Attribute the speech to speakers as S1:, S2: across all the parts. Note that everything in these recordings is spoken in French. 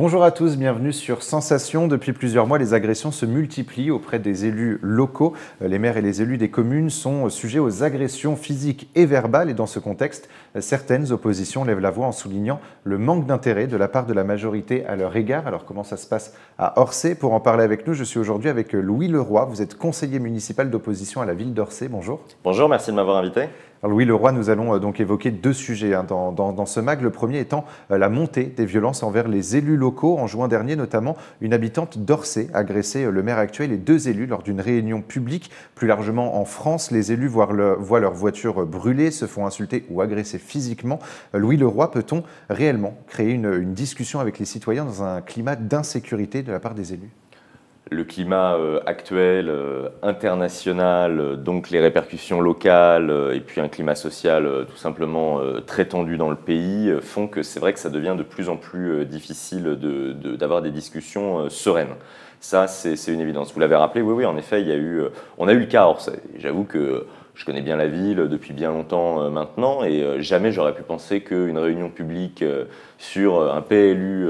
S1: Bonjour à tous, bienvenue sur Sensation. Depuis plusieurs mois, les agressions se multiplient auprès des élus locaux. Les maires et les élus des communes sont sujets aux agressions physiques et verbales. Et dans ce contexte, certaines oppositions lèvent la voix en soulignant le manque d'intérêt de la part de la majorité à leur égard. Alors comment ça se passe à Orsay? Pour en parler avec nous, je suis aujourd'hui avec Louis Leroy. Vous êtes conseiller municipal d'opposition à la ville d'Orsay. Bonjour.
S2: Bonjour, merci de m'avoir invité.
S1: Alors Louis Leroy, nous allons donc évoquer deux sujets dans ce mag. Le premier étant la montée des violences envers les élus locaux. En juin dernier, notamment, une habitante d'Orsay a agressé le maire actuel et deux élus lors d'une réunion publique. Plus largement en France, les élus voient leur voiture brûlée, se font insulter ou agresser physiquement. Louis Leroy, peut-on réellement créer une discussion avec les citoyens dans un climat d'insécurité de la part des élus ?
S2: Le climat actuel, international, donc les répercussions locales et puis un climat social tout simplement très tendu dans le pays font que c'est vrai que ça devient de plus en plus difficile d'avoir des discussions sereines. Ça, c'est une évidence. Vous l'avez rappelé, oui, en effet, on a eu le cas à Orsay. J'avoue que je connais bien la ville depuis bien longtemps maintenant et jamais j'aurais pu penser qu'une réunion publique sur un PLU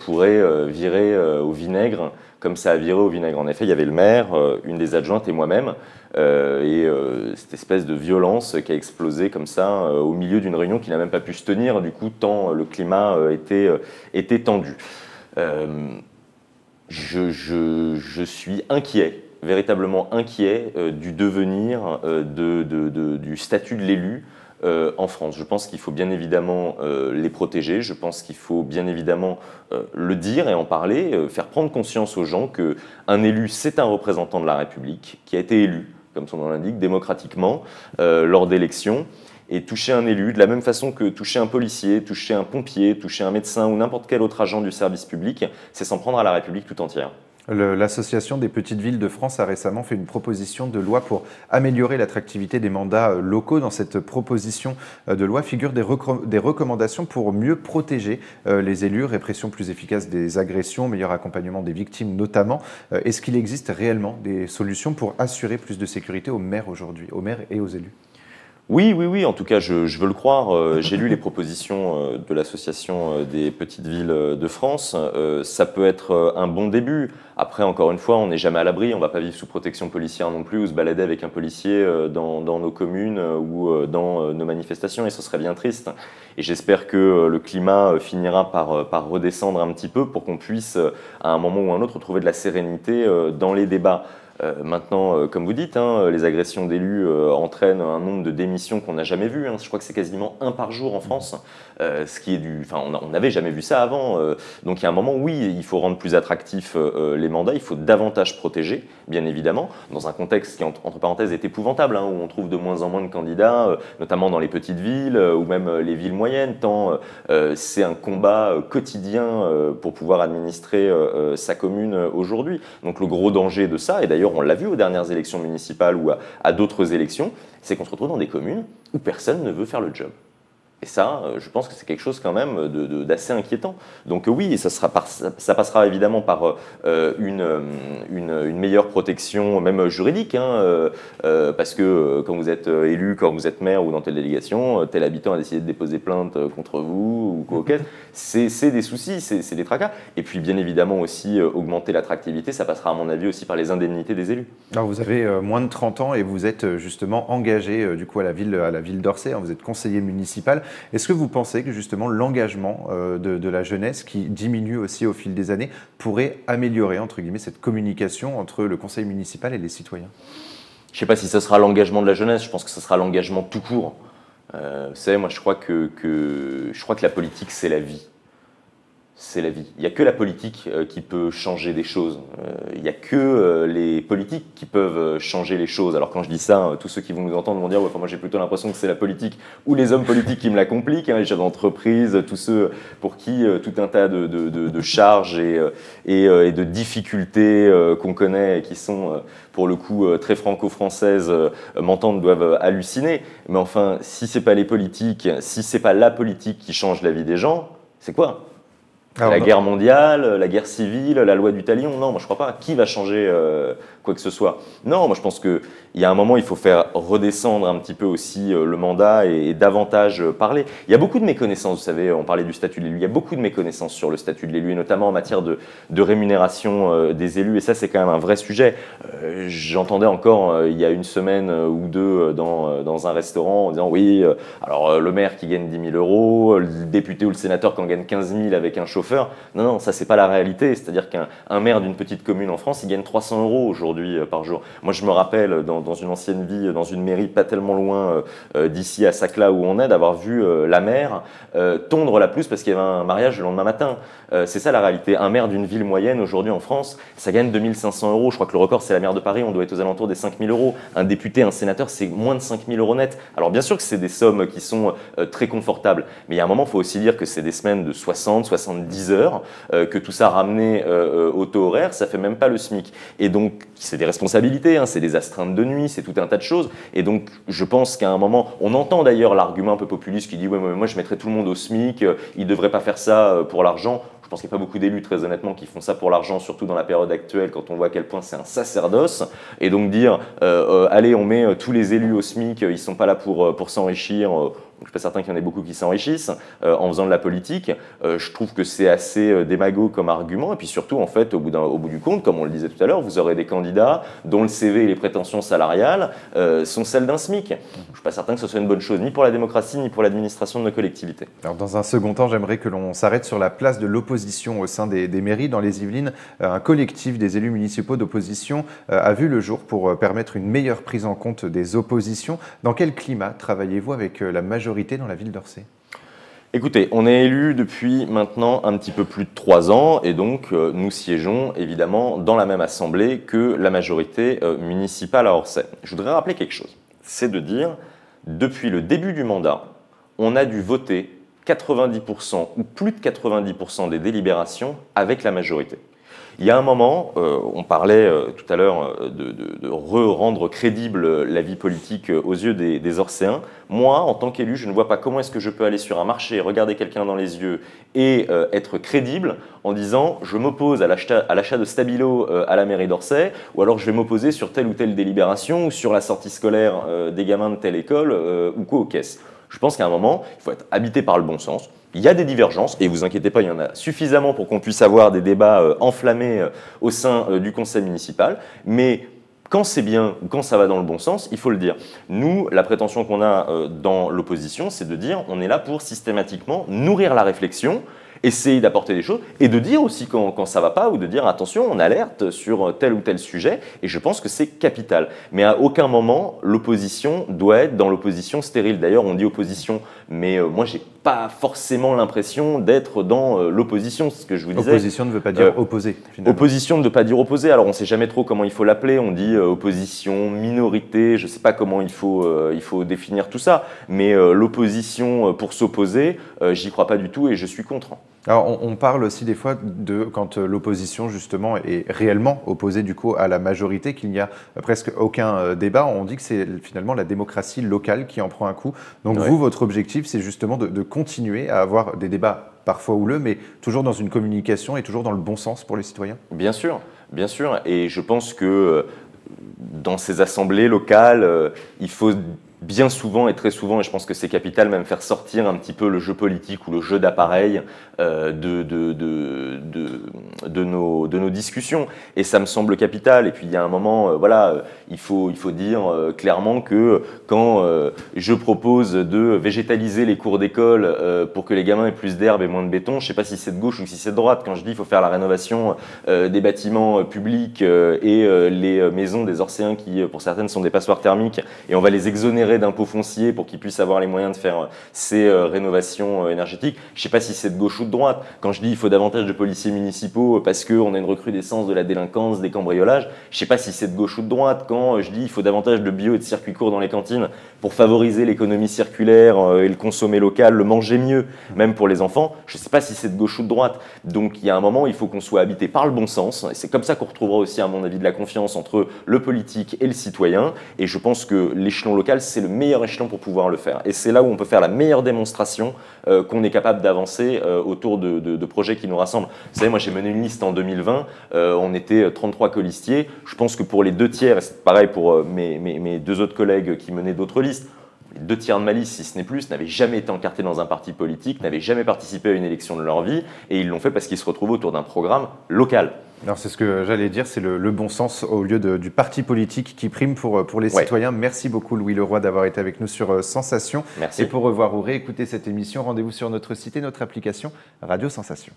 S2: pourrait virer au vinaigre comme ça a viré au vinaigre. En effet, il y avait le maire, une des adjointes et moi-même, cette espèce de violence qui a explosé comme ça au milieu d'une réunion qui n'a même pas pu se tenir, du coup, tant le climat était tendu. Je suis inquiet, véritablement inquiet du devenir du statut de l'élu en France. Je pense qu'il faut bien évidemment les protéger, je pense qu'il faut bien évidemment le dire et en parler, faire prendre conscience aux gens qu'un élu, c'est un représentant de la République qui a été élu, comme son nom l'indique, démocratiquement lors d'élections. Et toucher un élu, de la même façon que toucher un policier, toucher un pompier, toucher un médecin ou n'importe quel autre agent du service public, c'est s'en prendre à la République tout entière.
S1: L'Association des petites villes de France a récemment fait une proposition de loi pour améliorer l'attractivité des mandats locaux. Dans cette proposition de loi figurent des recommandations pour mieux protéger les élus, répression plus efficace des agressions, meilleur accompagnement des victimes notamment. Est-ce qu'il existe réellement des solutions pour assurer plus de sécurité aux maires aujourd'hui, aux maires et aux élus ?
S2: Oui, en tout cas, je veux le croire. J'ai lu les propositions de l'Association des petites villes de France. Ça peut être un bon début. Après, encore une fois, on n'est jamais à l'abri. On ne va pas vivre sous protection policière non plus ou se balader avec un policier dans nos communes ou dans nos manifestations, et ce serait bien triste. Et j'espère que le climat finira par redescendre un petit peu pour qu'on puisse, à un moment ou à un autre, trouver de la sérénité dans les débats. Maintenant, comme vous dites, les agressions d'élus entraînent un nombre de démissions qu'on n'a jamais vu. Je crois que c'est quasiment 1 par jour en France, ce qui est on n'avait jamais vu ça avant. Donc il y a un moment, oui, il faut rendre plus attractifs les mandats, il faut davantage protéger, bien évidemment, dans un contexte qui, entre parenthèses, est épouvantable, où on trouve de moins en moins de candidats, notamment dans les petites villes ou même les villes moyennes, tant c'est un combat quotidien pour pouvoir administrer sa commune aujourd'hui. Donc le gros danger de ça, et d'ailleurs on l'a vu aux dernières élections municipales ou à d'autres élections, c'est qu'on se retrouve dans des communes où personne ne veut faire le job. Et ça, je pense que c'est quelque chose quand même d'assez inquiétant. Donc oui, ça passera évidemment par une meilleure protection, même juridique, parce que quand vous êtes élu, quand vous êtes maire ou dans telle délégation, tel habitant a décidé de déposer plainte contre vous ou quoi, c'est des soucis, c'est des tracas. Et puis bien évidemment aussi augmenter l'attractivité, ça passera à mon avis aussi par les indemnités des élus.
S1: Alors vous avez moins de 30 ans et vous êtes justement engagé du coup à la ville d'Orsay, vous êtes conseiller municipal. Est-ce que vous pensez que justement l'engagement de la jeunesse, qui diminue aussi au fil des années, pourrait améliorer entre guillemets cette communication entre le conseil municipal et les citoyens ?
S2: Je ne sais pas si ce sera l'engagement de la jeunesse, je pense que ce sera l'engagement tout court. Vous savez, moi je crois que la politique c'est la vie. C'est la vie. Il n'y a que la politique qui peut changer des choses. Il n'y a que les politiques qui peuvent changer les choses. Alors quand je dis ça, tous ceux qui vont nous entendre vont dire moi j'ai plutôt l'impression que c'est la politique ou les hommes politiques qui me la compliquent, les chefs d'entreprise, tous ceux pour qui tout un tas de charges et de difficultés qu'on connaît et qui sont pour le coup très franco-françaises m'entendent doivent halluciner. Mais enfin, si c'est pas les politiques, si c'est pas la politique qui change la vie des gens, c'est quoi ?
S1: Alors,
S2: La guerre mondiale, la guerre civile, la loi du talion, non, moi je crois pas. Qui va changer quoi que ce soit? Non, moi je pense qu'il y a un moment, il faut faire redescendre un petit peu aussi le mandat et davantage parler. Il y a beaucoup de méconnaissances, vous savez, on parlait du statut de l'élu, il y a beaucoup de méconnaissances sur le statut de l'élu, et notamment en matière de rémunération des élus, et ça c'est quand même un vrai sujet. J'entendais encore il y a une semaine ou deux dans un restaurant en disant oui, alors le maire qui gagne 10 000 euros, le député ou le sénateur qui en gagne 15 000 avec un chauffeur. Non, non, ça c'est pas la réalité. C'est-à-dire qu'un maire d'une petite commune en France, il gagne 300 euros aujourd'hui par jour. Moi je me rappelle dans une ancienne vie, dans une mairie pas tellement loin d'ici à Saclay où on est, d'avoir vu la maire tondre la pelouse parce qu'il y avait un mariage le lendemain matin. C'est ça la réalité. Un maire d'une ville moyenne aujourd'hui en France, ça gagne 2 500 euros. Je crois que le record c'est la maire de Paris, on doit être aux alentours des 5 000 euros. Un député, un sénateur, c'est moins de 5 000 euros net. Alors bien sûr que c'est des sommes qui sont très confortables, mais il y a un moment, il faut aussi dire que c'est des semaines de 60, 70 heures, que tout ça ramené au taux horaire, ça fait même pas le SMIC. Et donc, c'est des responsabilités, hein, c'est des astreintes de nuit, c'est tout un tas de choses. Et donc, je pense qu'à un moment, on entend d'ailleurs l'argument un peu populiste qui dit « ouais, moi je mettrais tout le monde au SMIC, ils ne devraient pas faire ça pour l'argent ». Je pense qu'il n'y a pas beaucoup d'élus, très honnêtement, qui font ça pour l'argent, surtout dans la période actuelle, quand on voit à quel point c'est un sacerdoce. Et donc dire, allez, on met tous les élus au SMIC, ils ne sont pas là pour s'enrichir. Je ne suis pas certain qu'il y en ait beaucoup qui s'enrichissent en faisant de la politique. Je trouve que c'est assez démago comme argument. Et puis surtout, en fait, au bout du compte, comme on le disait tout à l'heure, vous aurez des candidats dont le CV et les prétentions salariales sont celles d'un SMIC. Je ne suis pas certain que ce soit une bonne chose, ni pour la démocratie, ni pour l'administration de nos collectivités.
S1: Alors, dans un second temps, j'aimerais que l'on s'arrête sur la place de l'opposition au sein des mairies. Dans les Yvelines, un collectif des élus municipaux d'opposition a vu le jour pour permettre une meilleure prise en compte des oppositions. Dans quel climat travaillez-vous avec la majorité dans la ville d'Orsay ?
S2: Écoutez, on est élu depuis maintenant un petit peu plus de 3 ans et donc nous siégeons évidemment dans la même assemblée que la majorité municipale à Orsay. Je voudrais rappeler quelque chose, c'est de dire, depuis le début du mandat, on a dû voter 90% ou plus de 90% des délibérations avec la majorité. Il y a un moment, on parlait tout à l'heure de rendre crédible la vie politique aux yeux des Orséens. Moi, en tant qu'élu, je ne vois pas comment est-ce que je peux aller sur un marché, regarder quelqu'un dans les yeux et être crédible en disant je m'oppose à l'achat de Stabilo à la mairie d'Orsay, ou alors je vais m'opposer sur telle ou telle délibération ou sur la sortie scolaire des gamins de telle école ou quoi aux caisses. Je pense qu'à un moment, il faut être habité par le bon sens. Il y a des divergences, et vous inquiétez pas, il y en a suffisamment pour qu'on puisse avoir des débats enflammés au sein du conseil municipal, mais quand c'est bien ou quand ça va dans le bon sens, il faut le dire. Nous, la prétention qu'on a dans l'opposition, c'est de dire on est là pour systématiquement nourrir la réflexion, essayer d'apporter des choses et de dire aussi quand ça va pas ou de dire attention, on alerte sur tel ou tel sujet et je pense que c'est capital. Mais à aucun moment, l'opposition doit être dans l'opposition stérile. D'ailleurs, on dit opposition, mais moi, j'ai pas forcément l'impression d'être dans l'opposition, c'est ce que je vous disais.
S1: Opposition ne veut pas dire opposé, finalement.
S2: Opposition ne veut pas dire opposé, alors on ne sait jamais trop comment il faut l'appeler, on dit opposition, minorité, je ne sais pas comment il faut définir tout ça, mais l'opposition pour s'opposer, j'y crois pas du tout et je suis contre.
S1: Alors, on parle aussi des fois de quand l'opposition justement est réellement opposée du coup à la majorité, qu'il n'y a presque aucun débat. On dit que c'est finalement la démocratie locale qui en prend un coup. Donc
S2: Ouais.
S1: vous, votre objectif, c'est justement de continuer à avoir des débats parfois houleux, mais toujours dans une communication et toujours dans le bon sens pour les citoyens.
S2: Bien sûr, bien sûr. Et je pense que dans ces assemblées locales, il faut bien souvent et très souvent, et je pense que c'est capital, même faire sortir un petit peu le jeu politique ou le jeu d'appareil de nos discussions. Et ça me semble capital. Et puis il y a un moment, il faut dire clairement que quand je propose de végétaliser les cours d'école pour que les gamins aient plus d'herbe et moins de béton, je ne sais pas si c'est de gauche ou si c'est de droite. Quand je dis qu'il faut faire la rénovation des bâtiments publics et les maisons des Orséens qui, pour certaines, sont des passoires thermiques, et on va les exonérer d'impôts fonciers pour qu'ils puissent avoir les moyens de faire ces rénovations énergétiques. Je ne sais pas si c'est de gauche ou de droite. Quand je dis qu'il faut davantage de policiers municipaux parce qu'on a une recrudescence de la délinquance, des cambriolages, je ne sais pas si c'est de gauche ou de droite. Quand je dis qu'il faut davantage de bio et de circuits courts dans les cantines pour favoriser l'économie circulaire et le consommer local, le manger mieux, même pour les enfants, je ne sais pas si c'est de gauche ou de droite. Donc il y a un moment, il faut qu'on soit habité par le bon sens. Et c'est comme ça qu'on retrouvera aussi, à mon avis, de la confiance entre le politique et le citoyen. Et je pense que l'échelon local, c'est c'est le meilleur échelon pour pouvoir le faire. Et c'est là où on peut faire la meilleure démonstration qu'on est capable d'avancer autour de projets qui nous rassemblent. Vous savez, moi j'ai mené une liste en 2020, on était 33 colistiers. Je pense que pour les 2 tiers, et c'est pareil pour mes 2 autres collègues qui menaient d'autres listes, les 2 tiers de ma liste, si ce n'est plus, n'avaient jamais été encartés dans un parti politique, n'avaient jamais participé à une élection de leur vie, et ils l'ont fait parce qu'ils se retrouvaient autour d'un programme local.
S1: Alors c'est ce que j'allais dire, c'est le bon sens au lieu du parti politique qui prime pour les citoyens. Merci beaucoup Louis Leroy d'avoir été avec nous sur Sensation.
S2: Merci.
S1: Et pour revoir ou réécouter cette émission, rendez-vous sur notre site et notre application Radio Sensation.